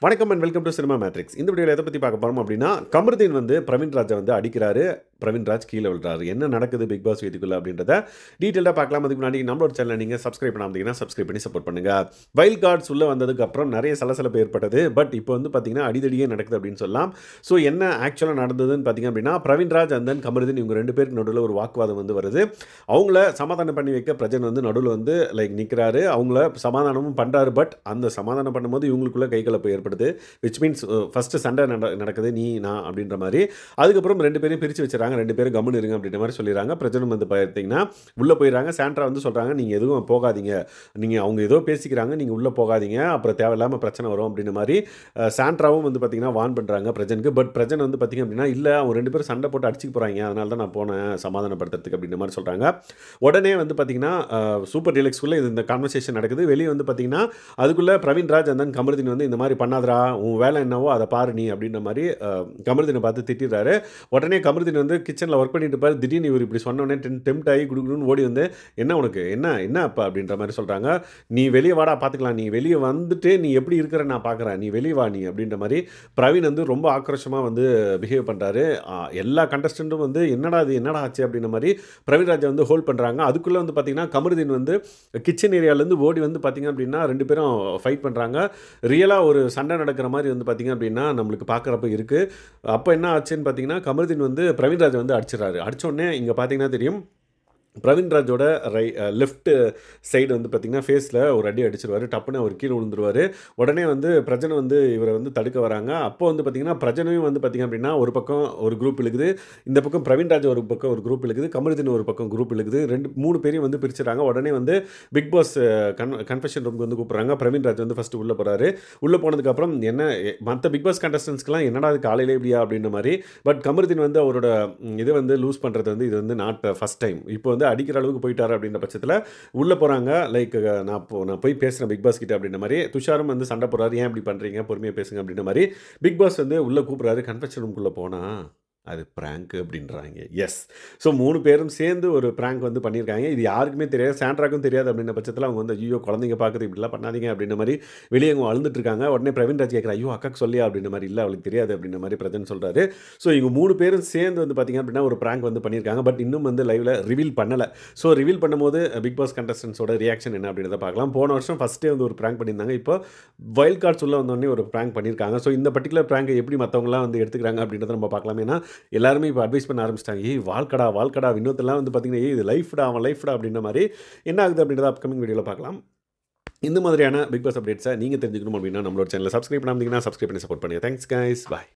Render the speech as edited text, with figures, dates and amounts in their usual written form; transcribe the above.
வணக்கம் and welcome to cinema matrix. இந்த வீடியோவில் எதை பற்றி பார்க்க போகிறோம் அப்படின்னா, கமருதீன் வந்து பிரவீன் ராஜை வந்து அடிக்கிறாரு. பிரவீன் ராஜ் கீழே விழுறாரு. என்ன நடக்குது பிக் பாஸ் வீட்டுக்குள்ள அப்படின்றத டீட்டெயிலாக பார்க்கலாம். அதுக்கு முன்னாடி நம்மளோட சேனலை நீங்கள் சப்ஸ்கிரைப் பண்ணாமல் சப்ஸ்கிரைப் பண்ணி சப்போர்ட் பண்ணுங்கள். வைல்ட் கார்ட்ஸ் உள்ளே வந்ததுக்கு அப்புறம் நிறைய சலசலப்பு ஏற்பட்டது. பட் இப்போ வந்து பார்த்தீங்கன்னா அடிதடியே நடக்குது அப்படின்னு சொல்லலாம். ஸோ என்ன ஆக்சுவலாக நடந்ததுன்னு பார்த்தீங்க அப்படின்னா, பிரவீன் ராஜ் அண்ட் தென் கமருதீன் இவங்க ரெண்டு பேருக்கு நடுவில் ஒரு வாக்குவாதம் வந்து வருது. அவங்கள சமாதானம் பண்ணி வைக்க பிரஜன் வந்து நடுவில் வந்து நிற்கிறாரு. அவங்கள சமாதானமும் பண்ணுறாரு. பட் அந்த சமாதானம் பண்ணும்போது இவங்களுக்குள்ள கைகலப்பு ஏற்படுது. விச் மீன்ஸ் ஃபஸ்ட்டு சண்டை நடக்குது, நீ நான் அப்படின்ற மாதிரி. அதுக்கப்புறம் ரெண்டு பேரையும் பிரித்து வச்சுறாங்க. ரெண்டு பேரும் கம்முன்னு இருங்க அப்படின்ற மாதிரி சொல்லிடுறாங்க. பிரச்சனை வந்து பார்த்தீங்கன்னா உள்ளே போயிடறாங்க. சாண்ட்ரா வந்து சொல்கிறாங்க, நீங்கள் எதுவும் போகாதீங்க, நீங்கள் அவங்க ஏதோ பேசிக்கிறாங்க, நீங்கள் உள்ளே போகாதீங்க, அப்புறம் தேவையில்லாமல் பிரச்சனை வரும் அப்படின்ற மாதிரி சாண்ட்ராவும் வந்து பார்த்தீங்கன்னா வான் பண்ணுறாங்க பிரஜனுக்கு. பட் பிரஜன் வந்து பார்த்தீங்க அப்படின்னா, இல்லை அவங்க ரெண்டு பேரும் சண்டை போட்டு அடிச்சுக்க போகிறாங்க, அதனால தான் நான் போனேன் சமாதானப்படுத்துறதுக்கு அப்படின்ற மாதிரி சொல்கிறாங்க. உடனே வந்து பார்த்தீங்கன்னா சூப்பர் டீலக்ஸ்குள்ளே இந்த கான்வர்சேஷன் நடக்குது. வெளியே வந்து பார்த்தீங்கன்னா அதுக்குள்ளே பிரவீன் ராஜ் அண்ட் தென் கமருதீன் வந்து இந்த மாதிரி பண்ணாதரா, உன் வேலை என்னவோ அதை பாரு நீ அப்படின்ற மாதிரி கமருதீனை பார்த்து திட்டிடுறாரு. உடனே கமருதீன் வந்து கிச்சனில் ஒர்க் பண்ணிட்டு இருப்பார். திடீர்னு இவர் இப்படி சொன்னோடனே டெம்ட் ஆகி குடுக்குன்னு ஓடி வந்து, என்ன உனக்கு என்ன அப்பா அப்படின்ற மாதிரி சொல்கிறாங்க. நீ வெளியே வாடா பார்த்துக்கலாம், நீ வெளியே வந்துட்டு நீ எப்படி இருக்கிற நான் பார்க்குறேன், நீ வெளியே வா நீ அப்படின்ற மாதிரி பிரவீன் வந்து ரொம்ப ஆக்ரோஷமாக வந்து பிஹேவ் பண்ணுறாரு. எல்லா கண்டஸ்டண்ட்டும் வந்து என்னடா ஆச்சு அப்படின்ற மாதிரி பிரவீன் ராஜை வந்து ஹோல்ட் பண்ணுறாங்க. அதுக்குள்ளே வந்து பார்த்தீங்கன்னா கமருதீன் வந்து கிச்சன் ஏரியாவிலேருந்து ஓடி வந்து பார்த்தீங்க அப்படின்னா ரெண்டு பேரும் ஃபைட் பண்ணுறாங்க. ரியலாக ஒரு சண்டை நடக்கிற மாதிரி வந்து பார்த்தீங்க அப்படின்னா நம்மளுக்கு பார்க்குறப்ப இருக்குது. அப்போ என்ன ஆச்சுன்னு பார்த்தீங்கன்னா கமருதீன் வந்து பிரவீன் ராஜை வந்து அடிச்சிடறாரு. அடித்தோடனே இங்கே பார்த்தீங்கன்னா தெரியும், பிரவீன் ராஜோட லெஃப்ட் சைடு வந்து பார்த்திங்கன்னா ஃபேஸில் ஒரு அடி அடிச்சிருவார். டப்புன்னு அவர் கீழே விழுந்துருவார். உடனே வந்து பிரஜனை வந்து இவரை வந்து தடுக்க வராங்க. அப்போ வந்து பார்த்திங்கன்னா பிரஜனையும் வந்து பார்த்திங்க அப்படின்னா ஒரு பக்கம் ஒரு குரூப் இழுக்குது, இந்த பக்கம் பிரவீன் ராஜ் ஒரு பக்கம் ஒரு குரூப் இழுக்குது, கமருதீன் ஒரு பக்கம் குரூப் இழுக்குது. மூணு பேரையும் வந்து பிரிச்சுறாங்க. உடனே வந்து பிக் பாஸ் கன்ஃபெஷன் ரூமுக்கு வந்து கூப்பிட்றாங்க. பிரவீன் ராஜ் வந்து ஃபஸ்ட்டு உள்ளே போகிறாரு. உள்ளே போனதுக்கப்புறம் என்ன மற்ற பிக் பாஸ் கண்டஸ்டன்ஸ்க்குலாம் என்னடா அது காலையிலே இப்படியா அப்படின்ற மாதிரி. பட் கமருதீன் வந்து அவரோட இது வந்து லூஸ் பண்ணுறது வந்து இது வந்து நாட் ஃபஸ்ட் டைம். இப்போ வந்து அடிக்கிற அளவுக்கு போயிட்டாரு அப்படின்ற பட்சத்தில் உள்ளே போகிறாங்க. நான் போய் பேசுகிறேன் பிக் பாஸ் கிட்ட அப்படின்ற மாதிரி. துஷாரும் வந்து சண்டை போடுறாரு, ஏன் இப்படி பண்ணுறீங்க, பொறுமையாக பேசுங்க அப்படின்ற மாதிரி. பிக் பாஸ் வந்து உள்ளே கூப்பிட்றாரு. கன்ஃபெஷன் ரூமுக்குள்ளே போனால் அது ப்ராங்க் அப்படின்றாங்க. எஸ், ஸோ மூணு பேரும் சேர்ந்து ஒரு ப்ராங்க் வந்து பண்ணியிருக்காங்க. இது யாருக்குமே தெரியாது, சாண்ட்ராக்கும் தெரியாது அப்படின்ற பட்சத்தில் அவங்க வந்து ஐயோ குழந்தைங்க பார்க்குறது இப்படிலாம் பண்ணாதீங்க அப்படின்ற மாதிரி வெளியே அவங்க அழுந்துட்டுருக்காங்க. உடனே பிரவீன் ராஜ் கேட்குறா, ஐயோ அக்காக்கு சொல்லியா அப்படின்ற மாதிரி. இல்லை அவளுக்கு தெரியாது அப்படின்ற மாதிரி பிரஜன் சொல்கிறாரு. ஸோ இவங்க மூணு பேரும் சேர்ந்து வந்து பார்த்திங்க அப்படின்னா ஒரு ப்ராங்க் வந்து பண்ணியிருக்காங்க. பட் இன்னும் வந்து லைவில் ரிவீல் பண்ணலை. ஸோ ரிவீல் பண்ணும்போது பிக் பாஸ் கண்டஸ்டன்ஸோட ரியாக்ஷன் என்ன அப்படின்றத பார்க்கலாம். போன வருஷம் ஃபஸ்ட்டே வந்து ஒரு ப்ராங்க் பண்ணியிருந்தாங்க. இப்போ வைல்ட் கார்ட்ஸ் உள்ள வந்தோடனே ஒரு ப்ராங்க் பண்ணியிருக்காங்க. ஸோ இந்த பர்டிகுலர் ப்ராங்கை எப்படி மற்றவங்களாம் வந்து எடுத்துக்கிறாங்க அப்படின்றத நம்ம பார்க்கலாம். ஏன்னா எல்லாருமே இப்போ அட்வைஸ் பண்ண ஆரம்பிச்சிட்டாங்க, வாழ்க்கடா இன்னொருத்தெல்லாம் வந்து பார்த்தீங்கன்னா இது லைஃப்டா அவன் லைஃப்டா அப்படின்ற மாதிரி. என்ன ஆகுது அப்படின்றத அப்கமிங் வீடியோவில் பார்க்கலாம். இந்த மாதிரியான பிக் பாஸ் அப்டேட்ஸை நீங்கள் தெரிஞ்சுக்கணும் அப்படின்னா நம்மளோட சேனலை சப்ஸ்கிரைப் பண்ணாமல் சப்ஸ்கிரைப் பண்ணி சப்போர்ட் பண்ணுங்கள். தேங்க்ஸ் கைஸ், பாய்.